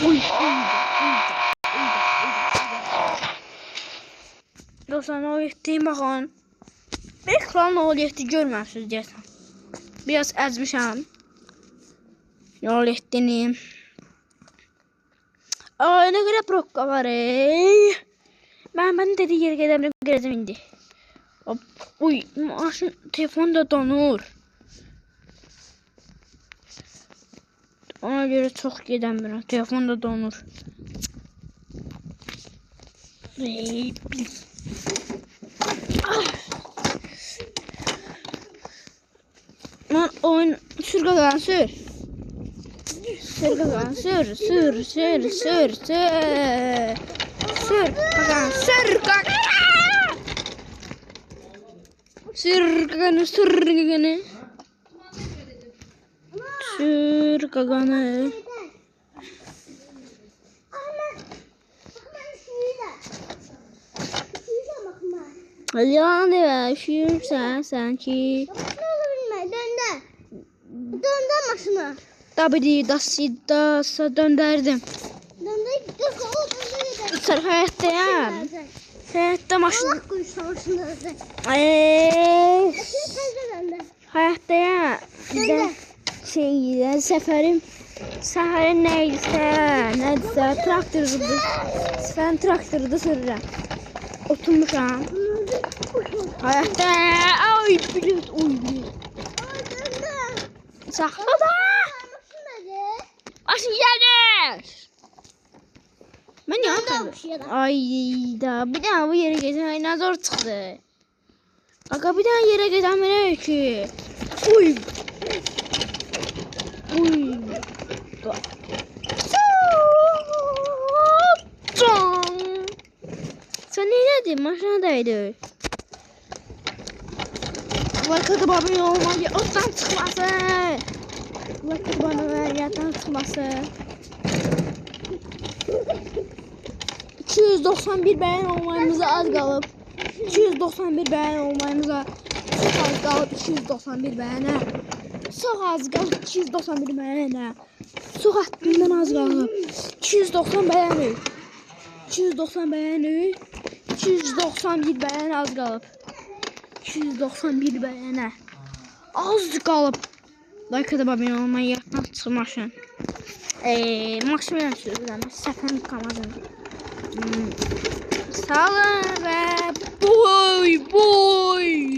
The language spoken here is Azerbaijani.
Uy. Dostlar, o etdiyim baxın. Ekran o etdi görməmişsiniz deyəsən. Biraz əzmişəm. Yol etdiyim. Ay, nə qədər prokka var ey. Mən dediği yere gedəcəm indi. Hop. Uy, maşın telefon da donur. Ona göre çok gedəmirəm. Telefon da donur. Lan oyun sür qaqan sür. Sür qaqan sür. Sür qaqan sür qaqan. Sür qaqanı sür qaqanı. Sür qaqanı. Yalan demə, üşüyürsən sanki. Döndür maşını. Tabii dasa döndürdüm. Sen hayattayım. Hayatta maşın. Hayattayım. Seferim. Seferin neyse traktörüdü. Sen traktörüdü sürürüm. Oturmuşam. Hayatta. Ay bilet uyuyor. Saxlada. Maşın gelir. Ben yandım. Ay da bir daha bu yere geçen ne zor çıktı. Aga bir daha yere geçen ki. Uy. Uy. Sen ne dedin? Maşınadaydı. Like babamın olmalı. Ottan çıkması. Like babamın yattan çıkması. 291 beğen olmamıza az qalıb. 291 beğen olmamıza çox az qalıb. 291 beğenə. Çox az qalıb. 291 beğenə. Çox haddından az qalıb. 290 beğeni. 290 beğeni. 291 beğen az qalıb. 291 beğenə. Az qalıb. Like da abone olmayı yatdan çıxmaşın. Maşın mən sürürəm. Səfərin kamazını. Sağ olun ve boy.